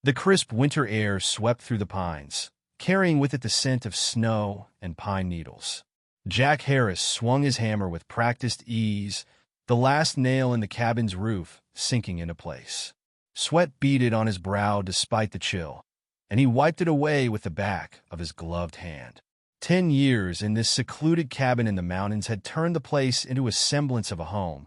The crisp winter air swept through the pines, carrying with it the scent of snow and pine needles. Jack Harris swung his hammer with practiced ease, the last nail in the cabin's roof sinking into place. Sweat beaded on his brow despite the chill, and he wiped it away with the back of his gloved hand. 10 years in this secluded cabin in the mountains had turned the place into a semblance of a home,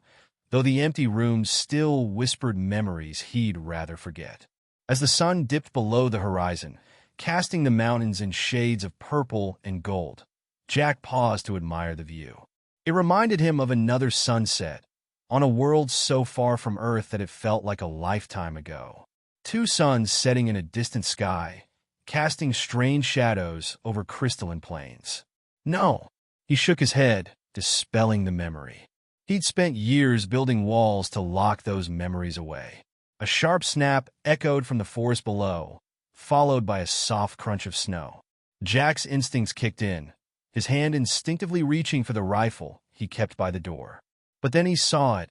though the empty rooms still whispered memories he'd rather forget. As the sun dipped below the horizon, casting the mountains in shades of purple and gold, Jack paused to admire the view. It reminded him of another sunset, on a world so far from Earth that it felt like a lifetime ago. Two suns setting in a distant sky, casting strange shadows over crystalline plains. No, he shook his head, dispelling the memory. He'd spent years building walls to lock those memories away. A sharp snap echoed from the forest below, followed by a soft crunch of snow. Jack's instincts kicked in, his hand instinctively reaching for the rifle he kept by the door. But then he saw it,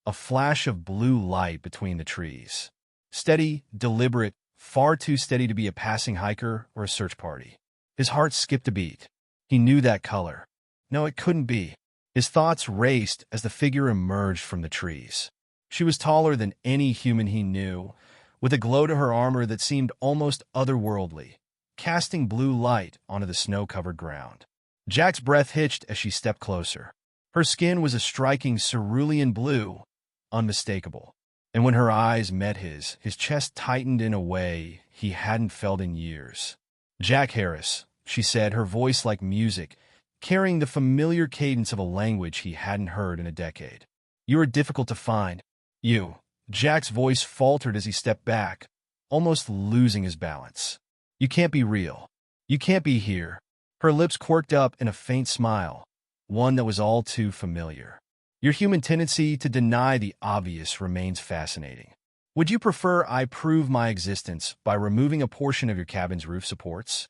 a flash of blue light between the trees. Steady, deliberate, far too steady to be a passing hiker or a search party. His heart skipped a beat. He knew that color. No, it couldn't be. His thoughts raced as the figure emerged from the trees. She was taller than any human he knew, with a glow to her armor that seemed almost otherworldly, casting blue light onto the snow-covered ground. Jack's breath hitched as she stepped closer. Her skin was a striking cerulean blue, unmistakable. And when her eyes met his chest tightened in a way he hadn't felt in years. "Jack Harris," she said, her voice like music, carrying the familiar cadence of a language he hadn't heard in a decade. "You are difficult to find. You." Jack's voice faltered as he stepped back, almost losing his balance. "You can't be real. You can't be here." Her lips quirked up in a faint smile, one that was all too familiar. "Your human tendency to deny the obvious remains fascinating. Would you prefer I prove my existence by removing a portion of your cabin's roof supports?"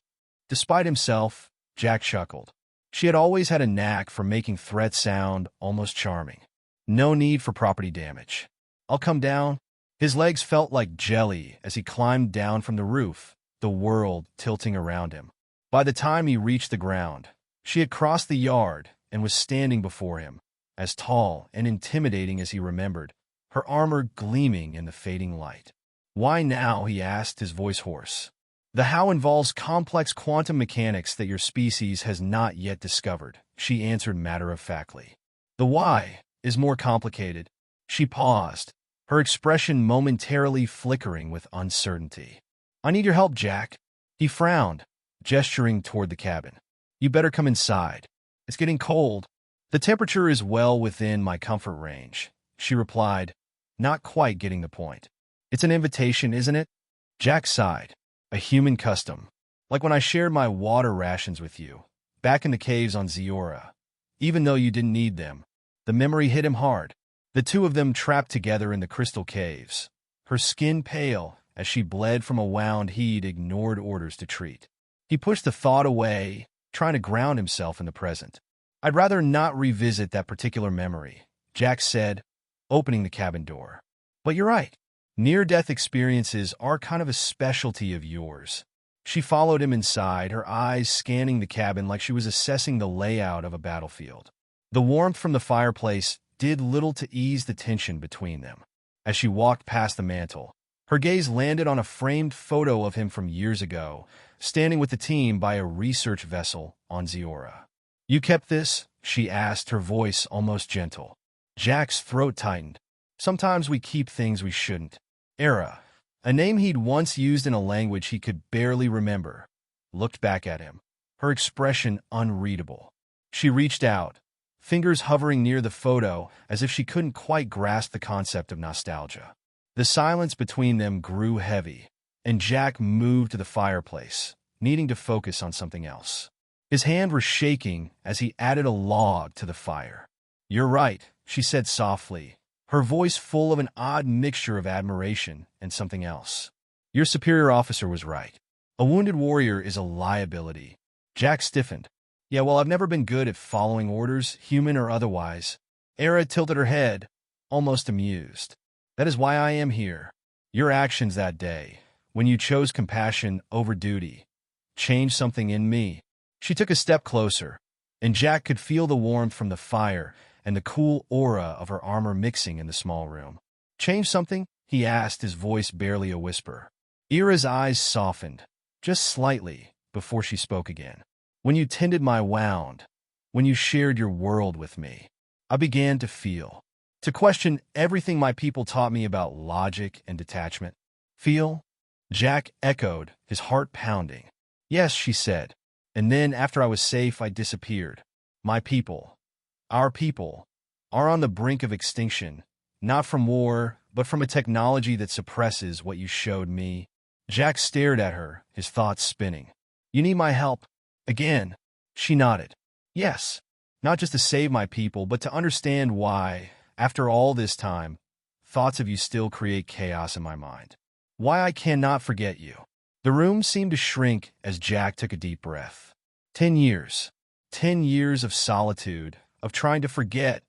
Despite himself, Jack chuckled. She had always had a knack for making threats sound almost charming. "No need for property damage. I'll come down." His legs felt like jelly as he climbed down from the roof, the world tilting around him. By the time he reached the ground, she had crossed the yard and was standing before him, as tall and intimidating as he remembered, her armor gleaming in the fading light. "Why now?" he asked, his voice hoarse. "The how involves complex quantum mechanics that your species has not yet discovered," she answered matter-of-factly. "The why is more complicated." She paused, her expression momentarily flickering with uncertainty. "I need your help, Jack." He frowned, gesturing toward the cabin. "You better come inside. It's getting cold." "The temperature is well within my comfort range," she replied, not quite getting the point. "It's an invitation, isn't it?" Jack sighed. "A human custom. Like when I shared my water rations with you, back in the caves on Zeora. Even though you didn't need them." The memory hit him hard. The two of them trapped together in the crystal caves, her skin pale as she bled from a wound he'd ignored orders to treat. He pushed the thought away, trying to ground himself in the present. "I'd rather not revisit that particular memory," Jack said, opening the cabin door. "But you're right. Near-death experiences are kind of a specialty of yours." She followed him inside, her eyes scanning the cabin like she was assessing the layout of a battlefield. The warmth from the fireplace did little to ease the tension between them. As she walked past the mantel, her gaze landed on a framed photo of him from years ago, standing with the team by a research vessel on Zeora. "You kept this?" she asked, her voice almost gentle. Jack's throat tightened. "Sometimes we keep things we shouldn't." Era, a name he'd once used in a language he could barely remember, looked back at him, her expression unreadable. She reached out, fingers hovering near the photo as if she couldn't quite grasp the concept of nostalgia. The silence between them grew heavy, and Jack moved to the fireplace, needing to focus on something else. His hand was shaking as he added a log to the fire. "You're right," she said softly, her voice full of an odd mixture of admiration and something else. "Your superior officer was right. A wounded warrior is a liability." Jack stiffened. "Yeah, well, I've never been good at following orders, human or otherwise." Era tilted her head, almost amused. "That is why I am here. Your actions that day, when you chose compassion over duty, changed something in me. She took a step closer, and Jack could feel the warmth from the fire and the cool aura of her armor mixing in the small room. Change something? He asked, his voice barely a whisper. Ira's eyes softened, just slightly, before she spoke again. When you tended my wound, when you shared your world with me, I began to feel, to question everything my people taught me about logic and detachment. Feel? Jack echoed, his heart pounding. Yes, she said. And then, after I was safe, I disappeared. My people, our people, are on the brink of extinction, not from war, but from a technology that suppresses what you showed me. Jack stared at her, his thoughts spinning. You need my help? Again. She nodded. Yes. Not just to save my people, but to understand why, after all this time, thoughts of you still create chaos in my mind. Why I cannot forget you. The room seemed to shrink as Jack took a deep breath. 10 years. 10 years of solitude, of trying to forget,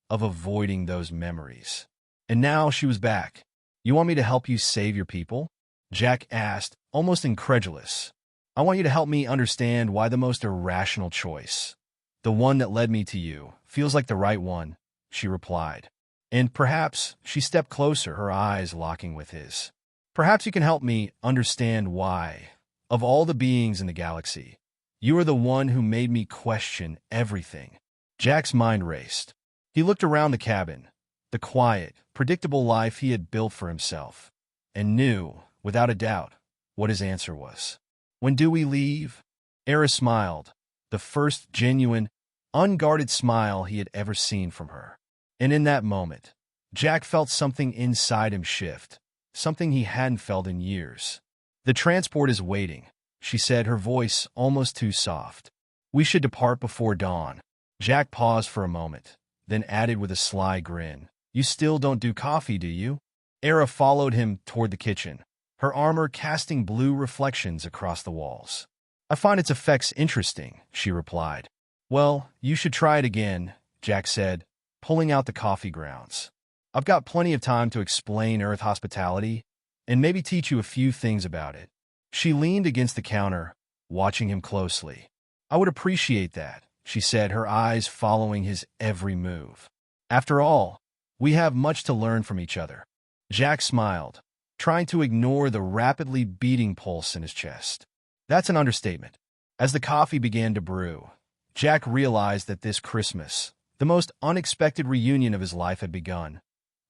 of avoiding those memories. And now she was back. You want me to help you save your people? Jack asked, almost incredulous. I want you to help me understand why the most irrational choice, the one that led me to you, feels like the right one, she replied. And perhaps she stepped closer, her eyes locking with his. Perhaps you can help me understand why, of all the beings in the galaxy, you are the one who made me question everything. Jack's mind raced. He looked around the cabin, the quiet, predictable life he had built for himself, and knew, without a doubt, what his answer was. When do we leave? Era smiled, the first genuine, unguarded smile he had ever seen from her. And in that moment, Jack felt something inside him shift, something he hadn't felt in years. The transport is waiting, she said, her voice almost too soft. We should depart before dawn. Jack paused for a moment, then added with a sly grin. You still don't do coffee, do you? Era followed him toward the kitchen, her armor casting blue reflections across the walls. I find its effects interesting, she replied. Well, you should try it again, Jack said, pulling out the coffee grounds. I've got plenty of time to explain Earth hospitality and maybe teach you a few things about it. She leaned against the counter, watching him closely. I would appreciate that, she said, her eyes following his every move. After all, we have much to learn from each other. Jack smiled, trying to ignore the rapidly beating pulse in his chest. That's an understatement. As the coffee began to brew, Jack realized that this Christmas, the most unexpected reunion of his life had begun,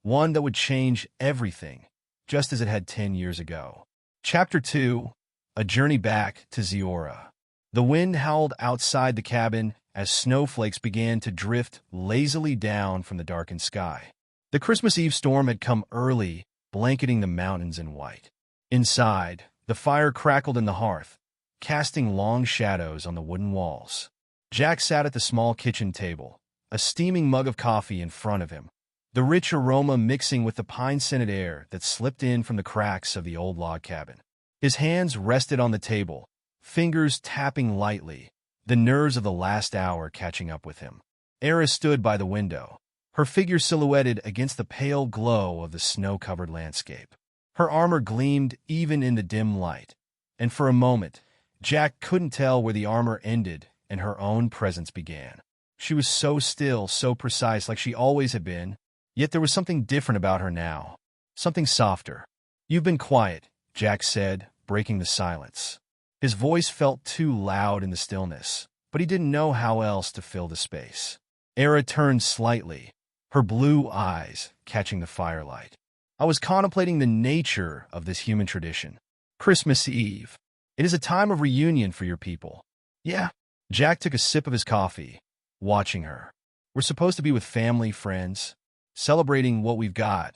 one that would change everything, just as it had 10 years ago. Chapter 2, A Journey Back to Zeora. The wind howled outside the cabin as snowflakes began to drift lazily down from the darkened sky. The Christmas Eve storm had come early, blanketing the mountains in white. Inside, the fire crackled in the hearth, casting long shadows on the wooden walls. Jack sat at the small kitchen table, a steaming mug of coffee in front of him, the rich aroma mixing with the pine-scented air that slipped in from the cracks of the old log cabin. His hands rested on the table, fingers tapping lightly, the nerves of the last hour catching up with him. Era stood by the window, her figure silhouetted against the pale glow of the snow-covered landscape. Her armor gleamed even in the dim light, and for a moment, Jack couldn't tell where the armor ended and her own presence began. She was so still, so precise, like she always had been, yet there was something different about her now, something softer. You've been quiet, Jack said, breaking the silence. His voice felt too loud in the stillness, but he didn't know how else to fill the space. Era turned slightly, her blue eyes catching the firelight. I was contemplating the nature of this human tradition. Christmas Eve. It is a time of reunion for your people. Yeah. Jack took a sip of his coffee, watching her. We're supposed to be with family, friends, celebrating what we've got,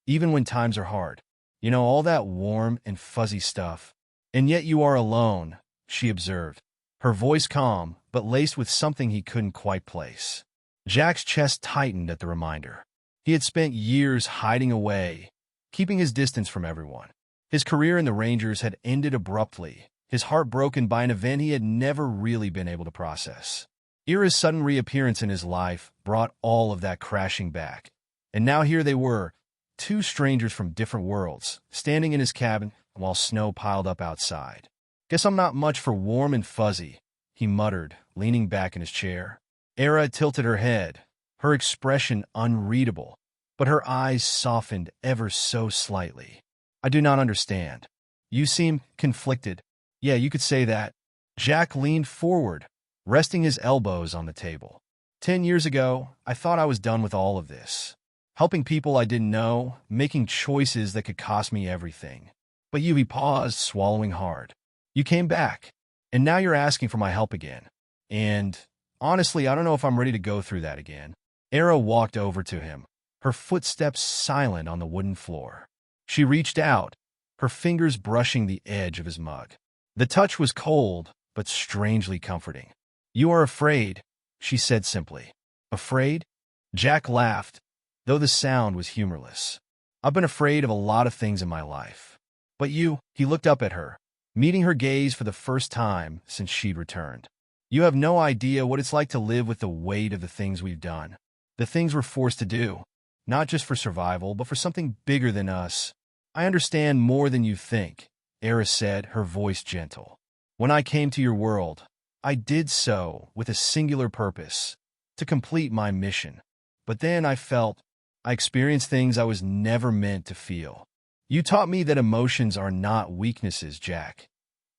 even when times are hard. You know, all that warm and fuzzy stuff. And yet you are alone, she observed, her voice calm, but laced with something he couldn't quite place. Jack's chest tightened at the reminder. He had spent years hiding away, keeping his distance from everyone. His career in the Rangers had ended abruptly, his heart broken by an event he had never really been able to process. Ira's sudden reappearance in his life brought all of that crashing back. And now here they were, two strangers from different worlds, standing in his cabin, while snow piled up outside. "Guess I'm not much for warm and fuzzy," he muttered, leaning back in his chair. Era tilted her head, her expression unreadable, but her eyes softened ever so slightly. "I do not understand. You seem conflicted." "Yeah, you could say that." Jack leaned forward, resting his elbows on the table. 10 years ago, I thought I was done with all of this. Helping people I didn't know, making choices that could cost me everything. But you," he paused, swallowing hard. "You came back, and now you're asking for my help again. And honestly, I don't know if I'm ready to go through that again." Era walked over to him, her footsteps silent on the wooden floor. She reached out, her fingers brushing the edge of his mug. The touch was cold, but strangely comforting. "You are afraid," she said simply. "Afraid?" Jack laughed, though the sound was humorless. "I've been afraid of a lot of things in my life. But you," he looked up at her, meeting her gaze for the first time since she'd returned. "You have no idea what it's like to live with the weight of the things we've done. The things we're forced to do, not just for survival, but for something bigger than us. I understand more than you think," Eris said, her voice gentle. "When I came to your world, I did so with a singular purpose, to complete my mission. But then I experienced things I was never meant to feel. You taught me that emotions are not weaknesses, Jack.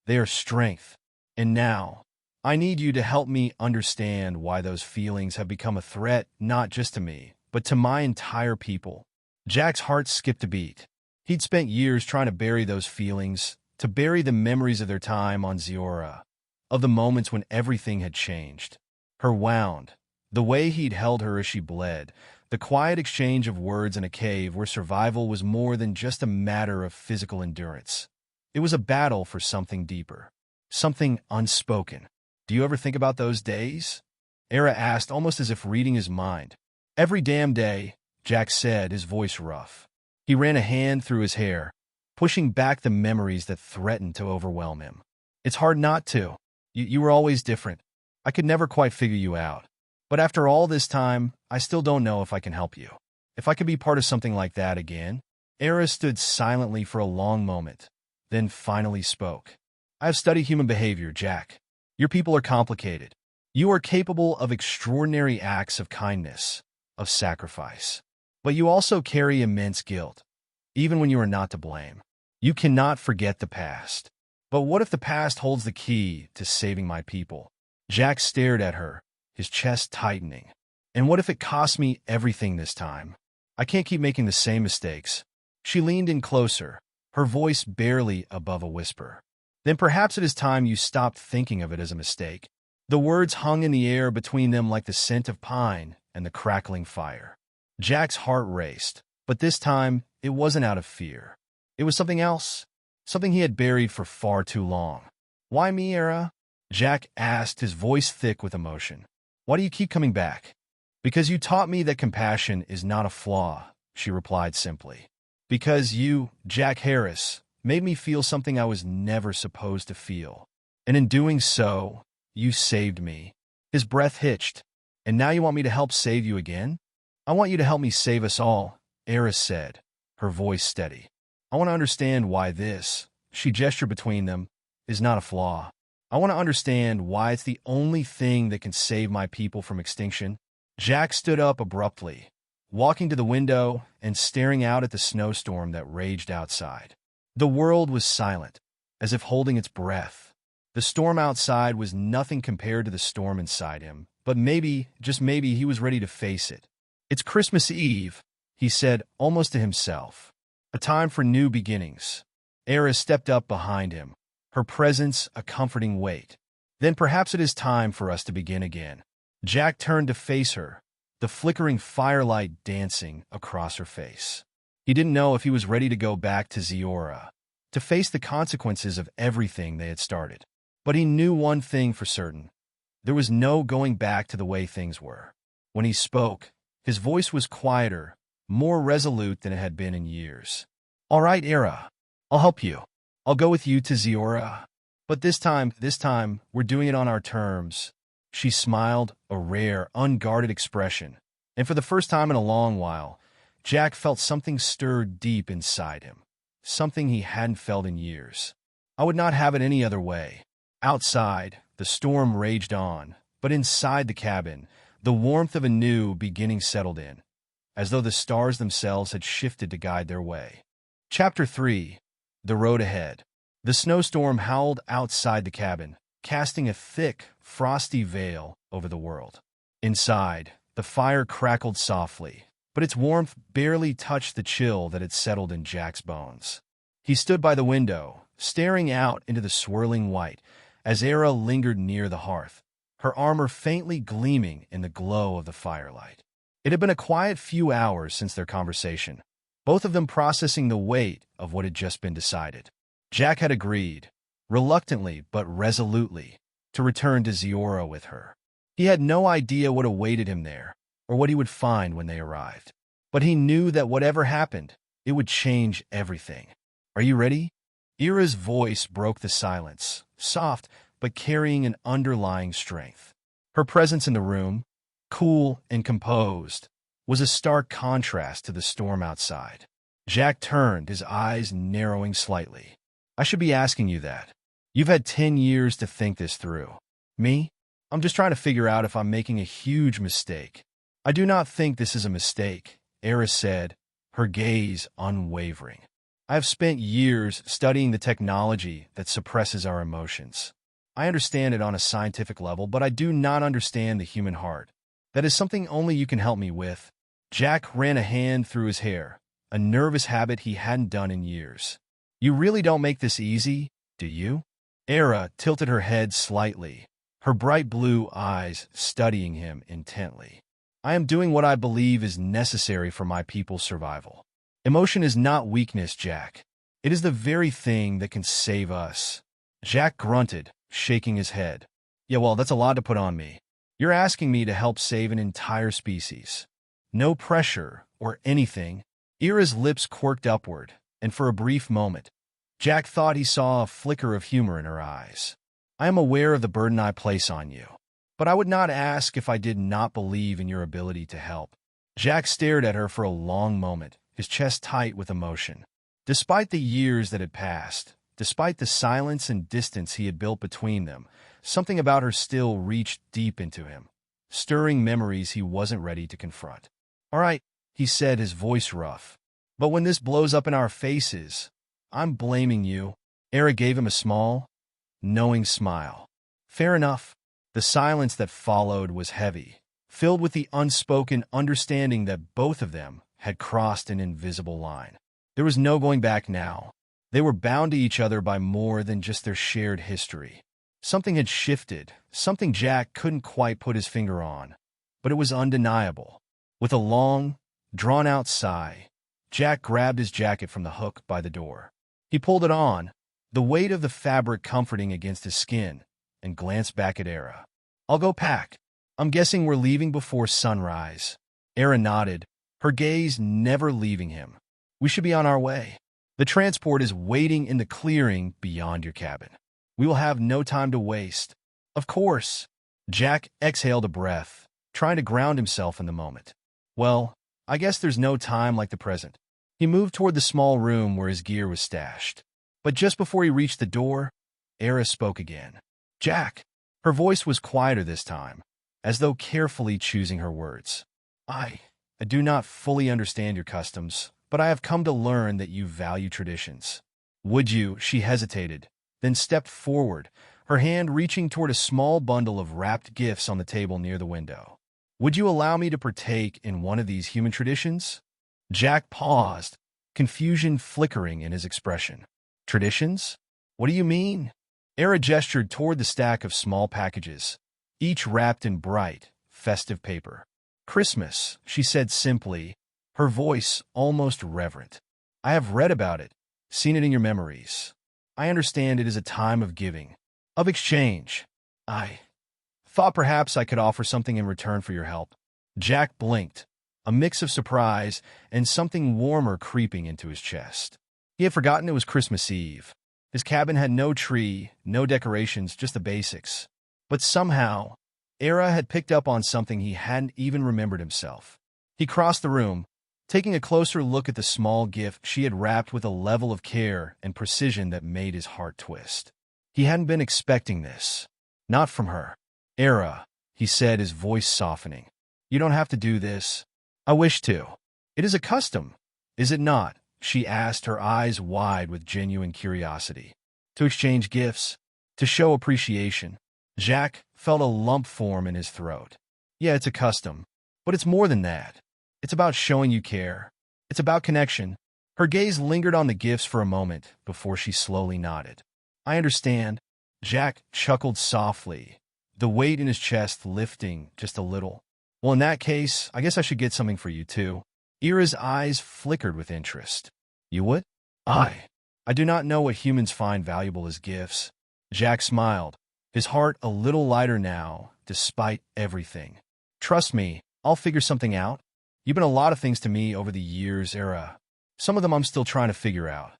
They are strength. And now, I need you to help me understand why those feelings have become a threat not just to me, but to my entire people." Jack's heart skipped a beat. He'd spent years trying to bury those feelings, to bury the memories of their time on Zeora, of the moments when everything had changed. Her wound, the way he'd held her as she bled, the quiet exchange of words in a cave where survival was more than just a matter of physical endurance. It was a battle for something deeper, something unspoken. "Do you ever think about those days?" Era asked, almost as if reading his mind. "Every damn day," Jack said, his voice rough. He ran a hand through his hair, pushing back the memories that threatened to overwhelm him. "It's hard not to. You were always different. I could never quite figure you out. But after all this time, I still don't know if I can help you. If I could be part of something like that again." Era stood silently for a long moment, then finally spoke. "I have studied human behavior, Jack. Your people are complicated. You are capable of extraordinary acts of kindness, of sacrifice. But you also carry immense guilt, even when you are not to blame. You cannot forget the past. But what if the past holds the key to saving my people?" Jack stared at her, his chest tightening. "And what if it costs me everything this time? I can't keep making the same mistakes." She leaned in closer, her voice barely above a whisper. "Then perhaps it is time you stopped thinking of it as a mistake." The words hung in the air between them like the scent of pine and the crackling fire. Jack's heart raced, but this time it wasn't out of fear. It was something else, something he had buried for far too long. "Why me, Era?" Jack asked, his voice thick with emotion. "Why do you keep coming back?" "Because you taught me that compassion is not a flaw," she replied simply. "Because you, Jack Harris, made me feel something I was never supposed to feel. And in doing so, you saved me." His breath hitched. "And now you want me to help save you again?" "I want you to help me save us all," Eris said, her voice steady. "I want to understand why this," she gestured between them, "is not a flaw. I want to understand why it's the only thing that can save my people from extinction." Jack stood up abruptly, walking to the window and staring out at the snowstorm that raged outside. The world was silent, as if holding its breath. The storm outside was nothing compared to the storm inside him, but maybe, just maybe, he was ready to face it. "It's Christmas Eve," he said, almost to himself. "A time for new beginnings." Eris stepped up behind him, her presence a comforting weight. "Then perhaps it is time for us to begin again." Jack turned to face her, the flickering firelight dancing across her face. He didn't know if he was ready to go back to Zeora, to face the consequences of everything they had started. But he knew one thing for certain. There was no going back to the way things were. When he spoke, his voice was quieter, more resolute than it had been in years. "All right, Era. I'll help you. I'll go with you to Zeora. But this time, we're doing it on our terms." She smiled, a rare, unguarded expression. And for the first time in a long while, Jack felt something stir deep inside him. something he hadn't felt in years. I would not have it any other way. Outside, the storm raged on, but inside the cabin, the warmth of a new beginning settled in, as though the stars themselves had shifted to guide their way. Chapter 3. The Road Ahead. The snowstorm howled outside the cabin, casting a thick, frosty veil over the world. Inside, the fire crackled softly, but its warmth barely touched the chill that had settled in Jack's bones. He stood by the window, staring out into the swirling white, as Era lingered near the hearth, her armor faintly gleaming in the glow of the firelight. It had been a quiet few hours since their conversation, both of them processing the weight of what had just been decided. Jack had agreed, reluctantly but resolutely, to return to Zeora with her. He had no idea what awaited him there, or what he would find when they arrived. But he knew that whatever happened, it would change everything. "Are you ready?" Era's voice broke the silence, soft but carrying an underlying strength. Her presence in the room, cool and composed, was a stark contrast to the storm outside. Jack turned, his eyes narrowing slightly. "I should be asking you that. You've had 10 years to think this through. Me? I'm just trying to figure out if I'm making a huge mistake." "I do not think this is a mistake," Era said, her gaze unwavering. "I have spent years studying the technology that suppresses our emotions. I understand it on a scientific level, but I do not understand the human heart. That is something only you can help me with." Jack ran a hand through his hair, a nervous habit he hadn't done in years. "You really don't make this easy, do you?" Era tilted her head slightly, her bright blue eyes studying him intently. "I am doing what I believe is necessary for my people's survival. Emotion is not weakness, Jack. It is the very thing that can save us." Jack grunted, shaking his head. "Yeah, well, that's a lot to put on me. You're asking me to help save an entire species. No pressure or anything." Era's lips quirked upward, and for a brief moment, Jack thought he saw a flicker of humor in her eyes. "I am aware of the burden I place on you, but I would not ask if I did not believe in your ability to help." Jack stared at her for a long moment, his chest tight with emotion. Despite the years that had passed, despite the silence and distance he had built between them, something about her still reached deep into him, stirring memories he wasn't ready to confront. "All right," he said, his voice rough. "But when this blows up in our faces, I'm blaming you." Era gave him a small, knowing smile. "Fair enough." The silence that followed was heavy, filled with the unspoken understanding that both of them had crossed an invisible line. There was no going back now. They were bound to each other by more than just their shared history. Something had shifted, something Jack couldn't quite put his finger on, but it was undeniable. With a long, drawn-out sigh, Jack grabbed his jacket from the hook by the door. He pulled it on, the weight of the fabric comforting against his skin, and glanced back at Era. "I'll go pack. I'm guessing we're leaving before sunrise." Era nodded, her gaze never leaving him. "We should be on our way. The transport is waiting in the clearing beyond your cabin. We will have no time to waste." "Of course." Jack exhaled a breath, trying to ground himself in the moment. "Well, I guess there's no time like the present." He moved toward the small room where his gear was stashed. But just before he reached the door, Era spoke again. "Jack." Her voice was quieter this time, as though carefully choosing her words. I do not fully understand your customs, but I have come to learn that you value traditions. Would you?" She hesitated, then stepped forward, her hand reaching toward a small bundle of wrapped gifts on the table near the window. "Would you allow me to partake in one of these human traditions?" Jack paused, confusion flickering in his expression. "Traditions? What do you mean?" Era gestured toward the stack of small packages, each wrapped in bright, festive paper. "Christmas," she said simply, her voice almost reverent. "I have read about it, seen it in your memories. I understand it is a time of giving, of exchange. I thought perhaps I could offer something in return for your help." Jack blinked, a mix of surprise and something warmer creeping into his chest. He had forgotten it was Christmas Eve. His cabin had no tree, no decorations, just the basics. But somehow, Era had picked up on something he hadn't even remembered himself. He crossed the room, taking a closer look at the small gift she had wrapped with a level of care and precision that made his heart twist. He hadn't been expecting this. Not from her. Era, he said, his voice softening. You don't have to do this. I wish to. It is a custom, is it not? She asked, her eyes wide with genuine curiosity. To exchange gifts, to show appreciation. Jack felt a lump form in his throat. Yeah, it's a custom, but it's more than that. It's about showing you care. It's about connection. Her gaze lingered on the gifts for a moment before she slowly nodded. I understand. Jack chuckled softly, the weight in his chest lifting just a little. Well, in that case, I guess I should get something for you, too. Era's eyes flickered with interest. You would? I do not know what humans find valuable as gifts. Jack smiled, his heart a little lighter now, despite everything. Trust me, I'll figure something out. You've been a lot of things to me over the years, Era. Some of them I'm still trying to figure out.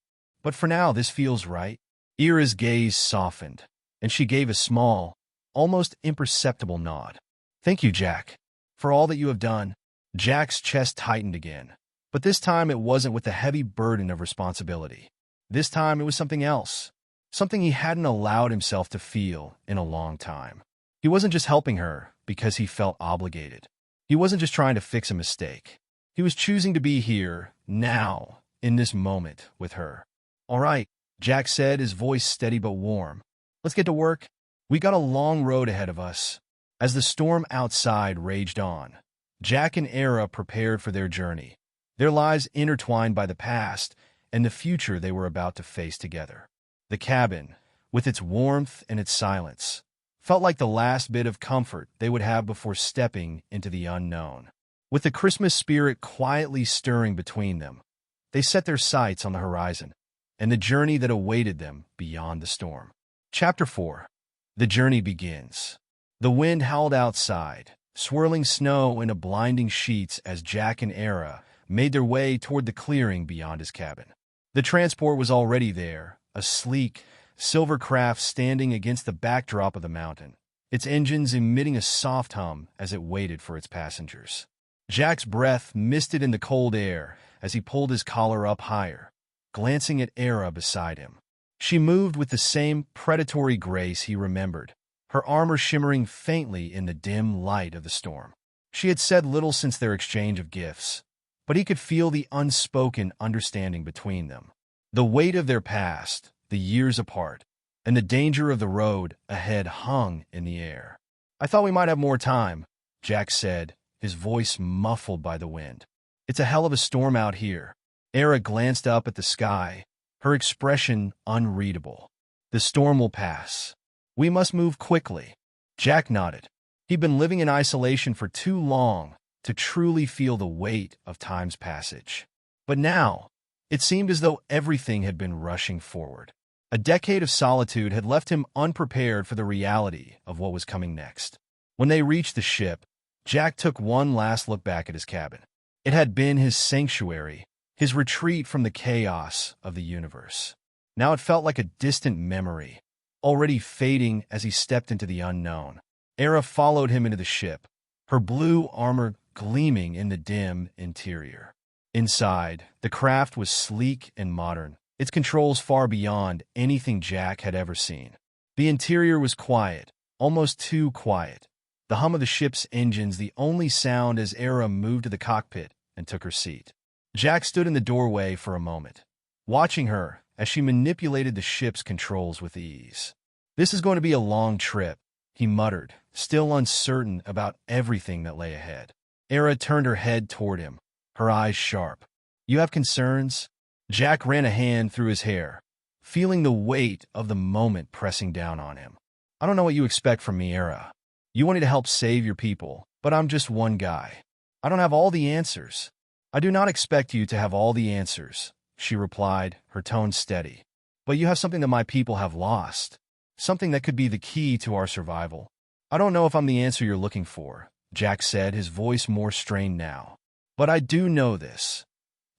But for now, this feels right. Era's gaze softened, and she gave a small, almost imperceptible nod. Thank you, Jack, for all that you have done. Jack's chest tightened again, but this time it wasn't with the heavy burden of responsibility. This time it was something else, something he hadn't allowed himself to feel in a long time. He wasn't just helping her because he felt obligated. He wasn't just trying to fix a mistake. He was choosing to be here, now, in this moment, with her. All right, Jack said, his voice steady but warm. Let's get to work. We got a long road ahead of us. As the storm outside raged on, Jack and Era prepared for their journey, their lives intertwined by the past and the future they were about to face together. The cabin, with its warmth and its silence, felt like the last bit of comfort they would have before stepping into the unknown. With the Christmas spirit quietly stirring between them, they set their sights on the horizon and the journey that awaited them beyond the storm. Chapter 4. The journey begins. The wind howled outside, swirling snow into blinding sheets as Jack and Era made their way toward the clearing beyond his cabin. The transport was already there, a sleek, silver craft standing against the backdrop of the mountain, its engines emitting a soft hum as it waited for its passengers. Jack's breath misted in the cold air as he pulled his collar up higher, glancing at Era beside him. She moved with the same predatory grace he remembered, her armor shimmering faintly in the dim light of the storm. She had said little since their exchange of gifts, but he could feel the unspoken understanding between them. The weight of their past, the years apart, and the danger of the road ahead hung in the air. I thought we might have more time, Jack said, his voice muffled by the wind. It's a hell of a storm out here. Era glanced up at the sky, her expression unreadable. The storm will pass. We must move quickly. Jack nodded. He'd been living in isolation for too long to truly feel the weight of time's passage. But now, it seemed as though everything had been rushing forward. A decade of solitude had left him unprepared for the reality of what was coming next. When they reached the ship, Jack took one last look back at his cabin. It had been his sanctuary, his retreat from the chaos of the universe. Now it felt like a distant memory, already fading as he stepped into the unknown. Era followed him into the ship, her blue armor gleaming in the dim interior. Inside, the craft was sleek and modern, its controls far beyond anything Jack had ever seen. The interior was quiet, almost too quiet. The hum of the ship's engines the only sound as Era moved to the cockpit and took her seat. Jack stood in the doorway for a moment, watching her as she manipulated the ship's controls with ease. This is going to be a long trip, he muttered, still uncertain about everything that lay ahead. Era turned her head toward him, her eyes sharp. You have concerns? Jack ran a hand through his hair, feeling the weight of the moment pressing down on him. I don't know what you expect from me, Era. You wanted to help save your people, but I'm just one guy. I don't have all the answers. I do not expect you to have all the answers, she replied, her tone steady. But you have something that my people have lost, something that could be the key to our survival. I don't know if I'm the answer you're looking for, Jack said, his voice more strained now. But I do know this.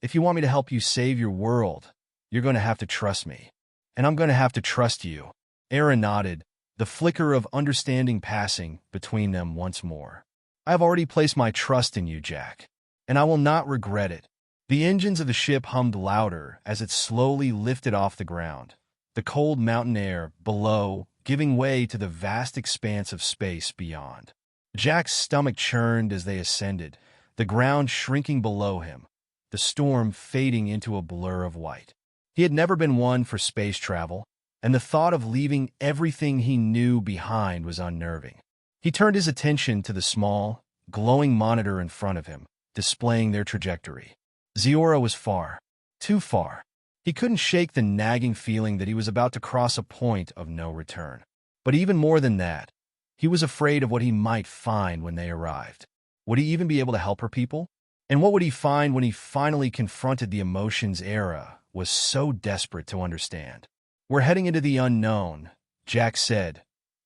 If you want me to help you save your world, you're going to have to trust me. And I'm going to have to trust you. Era nodded, the flicker of understanding passing between them once more. I have already placed my trust in you, Jack, and I will not regret it. The engines of the ship hummed louder as it slowly lifted off the ground, the cold mountain air below giving way to the vast expanse of space beyond. Jack's stomach churned as they ascended, the ground shrinking below him, the storm fading into a blur of white. He had never been one for space travel, and the thought of leaving everything he knew behind was unnerving. He turned his attention to the small, glowing monitor in front of him, displaying their trajectory. Zeora was far, too far. He couldn't shake the nagging feeling that he was about to cross a point of no return. But even more than that, he was afraid of what he might find when they arrived. Would he even be able to help her people? And what would he find when he finally confronted the emotions Era was so desperate to understand? "We're heading into the unknown," Jack said,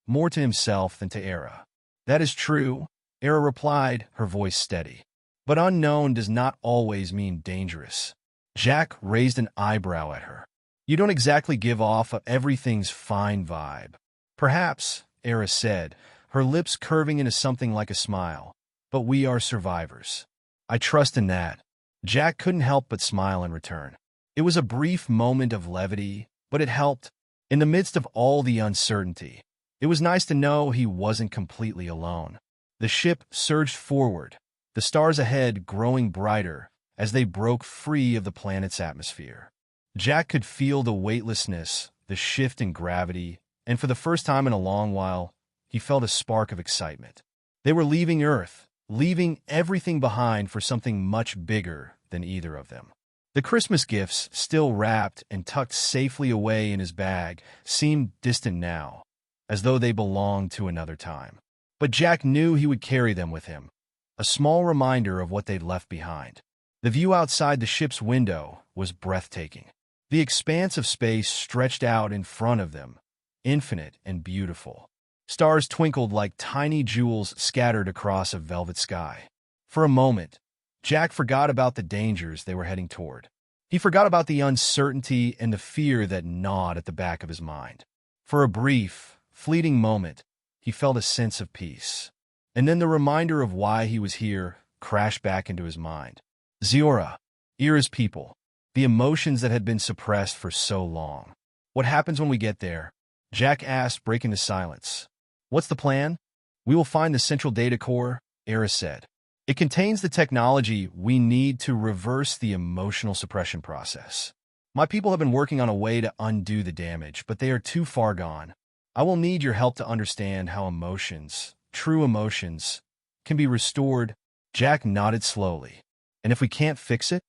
more to himself than to Era. "That is true," Era replied, her voice steady. "But unknown does not always mean dangerous." Jack raised an eyebrow at her. "You don't exactly give off a everything's fine vibe." "Perhaps," Era said, her lips curving into something like a smile. "But we are survivors. I trust in that." Jack couldn't help but smile in return. It was a brief moment of levity, but it helped. In the midst of all the uncertainty, it was nice to know he wasn't completely alone. The ship surged forward, the stars ahead growing brighter as they broke free of the planet's atmosphere. Jack could feel the weightlessness, the shift in gravity, and for the first time in a long while, he felt a spark of excitement. They were leaving Earth, leaving everything behind for something much bigger than either of them. The Christmas gifts, still wrapped and tucked safely away in his bag, seemed distant now, as though they belonged to another time. But Jack knew he would carry them with him, a small reminder of what they'd left behind. The view outside the ship's window was breathtaking. The expanse of space stretched out in front of them, infinite and beautiful. Stars twinkled like tiny jewels scattered across a velvet sky. For a moment, Jack forgot about the dangers they were heading toward. He forgot about the uncertainty and the fear that gnawed at the back of his mind. For a brief, fleeting moment, he felt a sense of peace. And then the reminder of why he was here crashed back into his mind. Zeora, Era's people, the emotions that had been suppressed for so long. "What happens when we get there?" Jack asked, breaking the silence. "What's the plan?" "We will find the central data core," Era said. "It contains the technology we need to reverse the emotional suppression process. My people have been working on a way to undo the damage, but they are too far gone. I will need your help to understand how emotions, true emotions, can be restored." Jack nodded slowly. "And if we can't fix it?"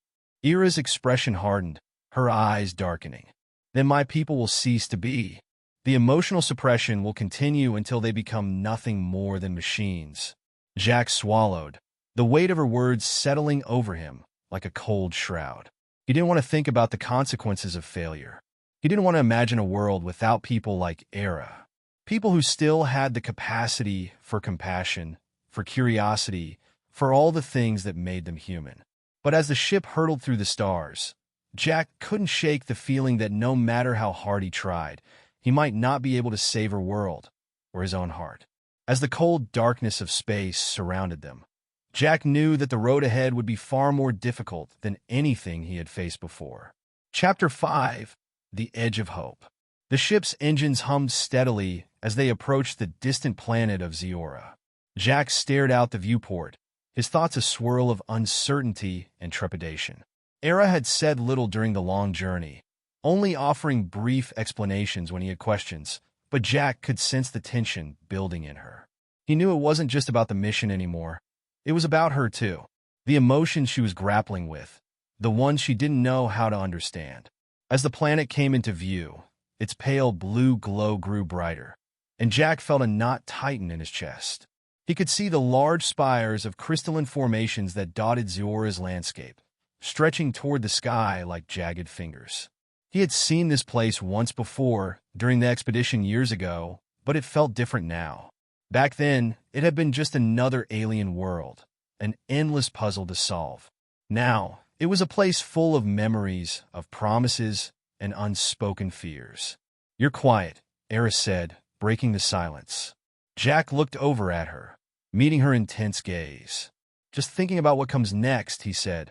Era's expression hardened, her eyes darkening. "Then my people will cease to be. The emotional suppression will continue until they become nothing more than machines." Jack swallowed, the weight of her words settling over him like a cold shroud. He didn't want to think about the consequences of failure. He didn't want to imagine a world without people like Era. People who still had the capacity for compassion, for curiosity, for all the things that made them human. But as the ship hurtled through the stars, Jack couldn't shake the feeling that no matter how hard he tried, he might not be able to save her world or his own heart. As the cold darkness of space surrounded them, Jack knew that the road ahead would be far more difficult than anything he had faced before. Chapter 5: The Edge of Hope. The ship's engines hummed steadily as they approached the distant planet of Zeora. Jack stared out the viewport, his thoughts a swirl of uncertainty and trepidation. Era had said little during the long journey, only offering brief explanations when he had questions, but Jack could sense the tension building in her. He knew it wasn't just about the mission anymore. It was about her, too. The emotions she was grappling with, the ones she didn't know how to understand. As the planet came into view, its pale blue glow grew brighter, and Jack felt a knot tighten in his chest. He could see the large spires of crystalline formations that dotted Zeora's landscape, stretching toward the sky like jagged fingers. He had seen this place once before, during the expedition years ago, but it felt different now. Back then, it had been just another alien world, an endless puzzle to solve. Now, it was a place full of memories, of promises, and unspoken fears. "You're quiet," Eris said, breaking the silence. Jack looked over at her, meeting her intense gaze. "Just thinking about what comes next," he said.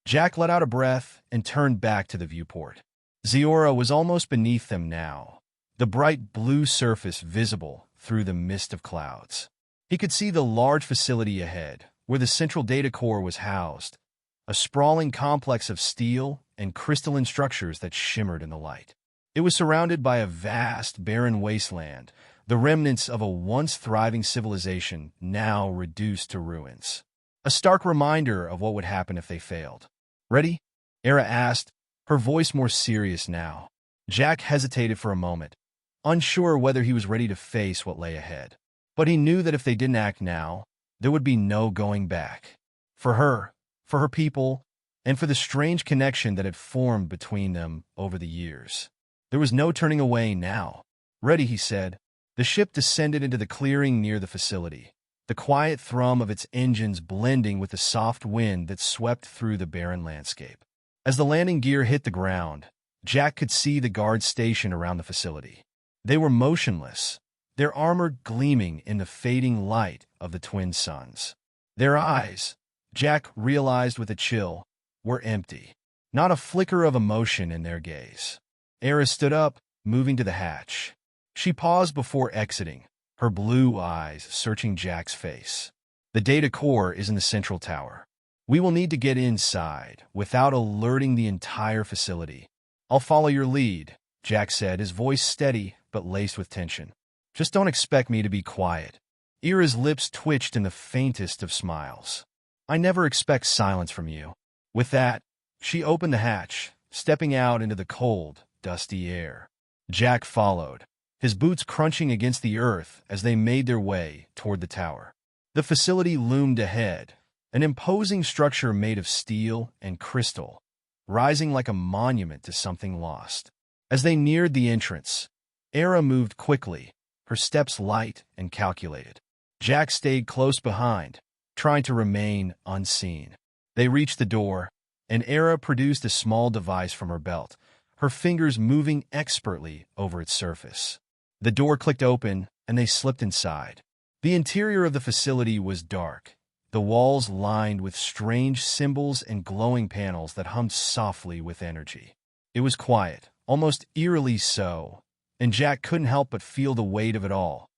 Jack let out a breath and turned back to the viewport. Zeora was almost beneath them now, the bright blue surface visible through the mist of clouds. He could see the large facility ahead, where the central data core was housed, a sprawling complex of steel and crystalline structures that shimmered in the light. It was surrounded by a vast, barren wasteland, the remnants of a once thriving civilization now reduced to ruins. A stark reminder of what would happen if they failed. "Ready?" Era asked, her voice more serious now. Jack hesitated for a moment, unsure whether he was ready to face what lay ahead. But he knew that if they didn't act now, there would be no going back. For her people, and for the strange connection that had formed between them over the years. There was no turning away now. "Ready," he said. The ship descended into the clearing near the facility, the quiet thrum of its engines blending with the soft wind that swept through the barren landscape. As the landing gear hit the ground, Jack could see the guards stationed around the facility. They were motionless, their armor gleaming in the fading light of the twin suns. Their eyes, Jack realized with a chill, were empty. Not a flicker of emotion in their gaze. Era stood up, moving to the hatch. She paused before exiting, her blue eyes searching Jack's face. "The data core is in the central tower. We will need to get inside without alerting the entire facility." "I'll follow your lead," Jack said, his voice steady but laced with tension. "Just don't expect me to be quiet." Era's lips twitched in the faintest of smiles. "I never expect silence from you." With that, she opened the hatch, stepping out into the cold, dusty air. Jack followed, his boots crunching against the earth as they made their way toward the tower. The facility loomed ahead, an imposing structure made of steel and crystal, rising like a monument to something lost. As they neared the entrance, Era moved quickly, her steps light and calculated. Jack stayed close behind, trying to remain unseen. They reached the door, and Era produced a small device from her belt, her fingers moving expertly over its surface. The door clicked open, and they slipped inside. The interior of the facility was dark, the walls lined with strange symbols and glowing panels that hummed softly with energy. It was quiet, almost eerily so, and Jack couldn't help but feel the weight of it all.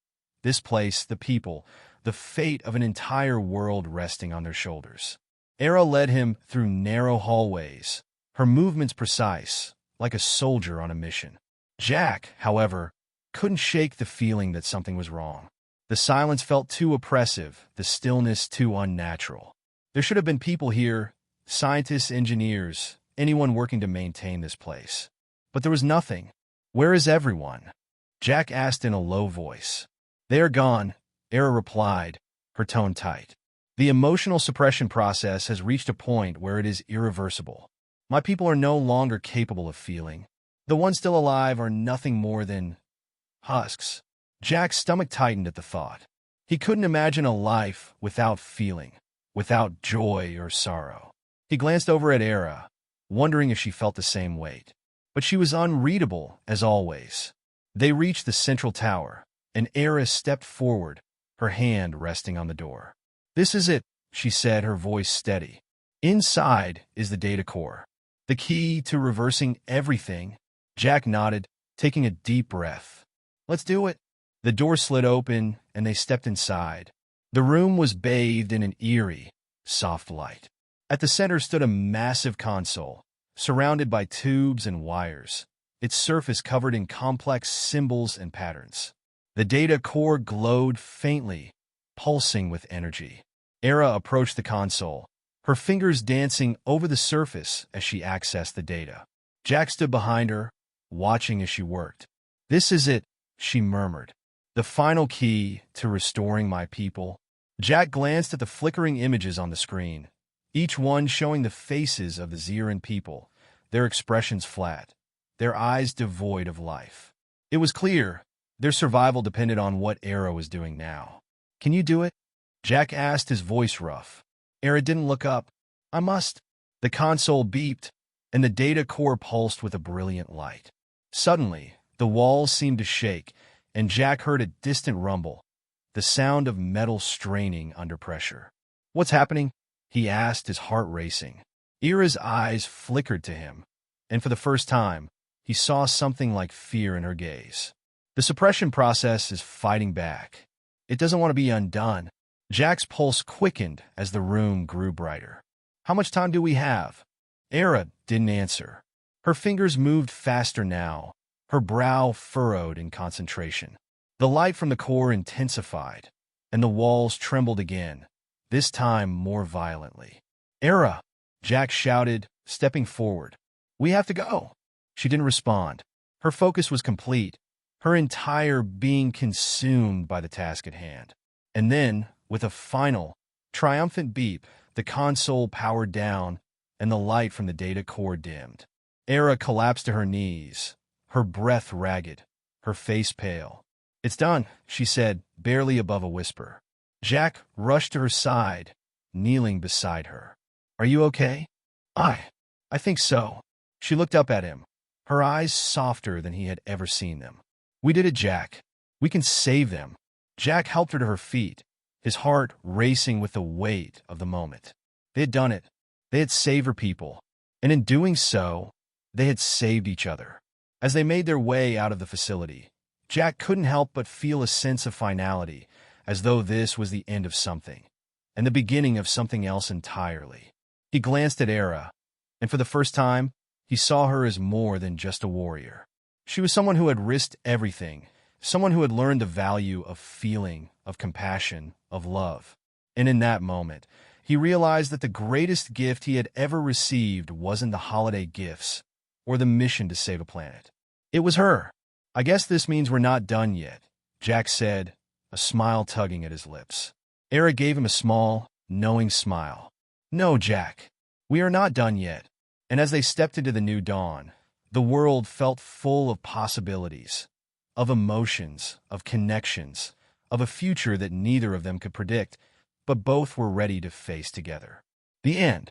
This place, the people, the fate of an entire world resting on their shoulders. Era led him through narrow hallways, her movements precise, like a soldier on a mission. Jack, however, couldn't shake the feeling that something was wrong. The silence felt too oppressive, the stillness too unnatural. There should have been people here, scientists, engineers, anyone working to maintain this place. But there was nothing. "Where is everyone?" Jack asked in a low voice. "They are gone," Era replied, her tone tight. "The emotional suppression process has reached a point where it is irreversible. My people are no longer capable of feeling. The ones still alive are nothing more than husks." Jack's stomach tightened at the thought. He couldn't imagine a life without feeling, without joy or sorrow. He glanced over at Era, wondering if she felt the same weight. But she was unreadable, as always. They reached the central tower, and Era stepped forward, her hand resting on the door. "This is it," she said, her voice steady. "Inside is the data core. The key to reversing everything." Jack nodded, taking a deep breath. "Let's do it." The door slid open, and they stepped inside. The room was bathed in an eerie, soft light. At the center stood a massive console, surrounded by tubes and wires, its surface covered in complex symbols and patterns. The data core glowed faintly, pulsing with energy. Era approached the console, her fingers dancing over the surface as she accessed the data. Jack stood behind her, watching as she worked. "This is it," she murmured. "The final key to restoring my people." Jack glanced at the flickering images on the screen, each one showing the faces of the Zeran people, their expressions flat, their eyes devoid of life. It was clear their survival depended on what Era was doing now. "Can you do it?" Jack asked, his voice rough. Era didn't look up. "I must." The console beeped, and the data core pulsed with a brilliant light. Suddenly, the walls seemed to shake, and Jack heard a distant rumble, the sound of metal straining under pressure. "What's happening?" he asked, his heart racing. Ira's eyes flickered to him, and for the first time, he saw something like fear in her gaze. The suppression process is fighting back. It doesn't want to be undone. Jack's pulse quickened as the room grew brighter. How much time do we have? Ira didn't answer. Her fingers moved faster now, her brow furrowed in concentration. The light from the core intensified, and the walls trembled again, this time more violently. Ira, Jack shouted, stepping forward. We have to go. She didn't respond. Her focus was complete, her entire being consumed by the task at hand. And then, with a final, triumphant beep, the console powered down, and the light from the data core dimmed. Ira collapsed to her knees, her breath ragged, her face pale. It's done, she said, barely above a whisper. Jack rushed to her side, kneeling beside her. Are you okay? I think so. She looked up at him, her eyes softer than he had ever seen them. We did it, Jack. We can save them. Jack helped her to her feet, his heart racing with the weight of the moment. They had done it. They had saved her people. And in doing so, they had saved each other. As they made their way out of the facility, Jack couldn't help but feel a sense of finality, as though this was the end of something, and the beginning of something else entirely. He glanced at Ira, and for the first time, he saw her as more than just a warrior. She was someone who had risked everything, someone who had learned the value of feeling, of compassion, of love. And in that moment, he realized that the greatest gift he had ever received wasn't the holiday gifts or the mission to save a planet. It was her. I guess this means we're not done yet, Jack said, a smile tugging at his lips. Ira gave him a small, knowing smile. No, Jack, we are not done yet. And as they stepped into the new dawn, the world felt full of possibilities, of emotions, of connections, of a future that neither of them could predict, but both were ready to face together. The end.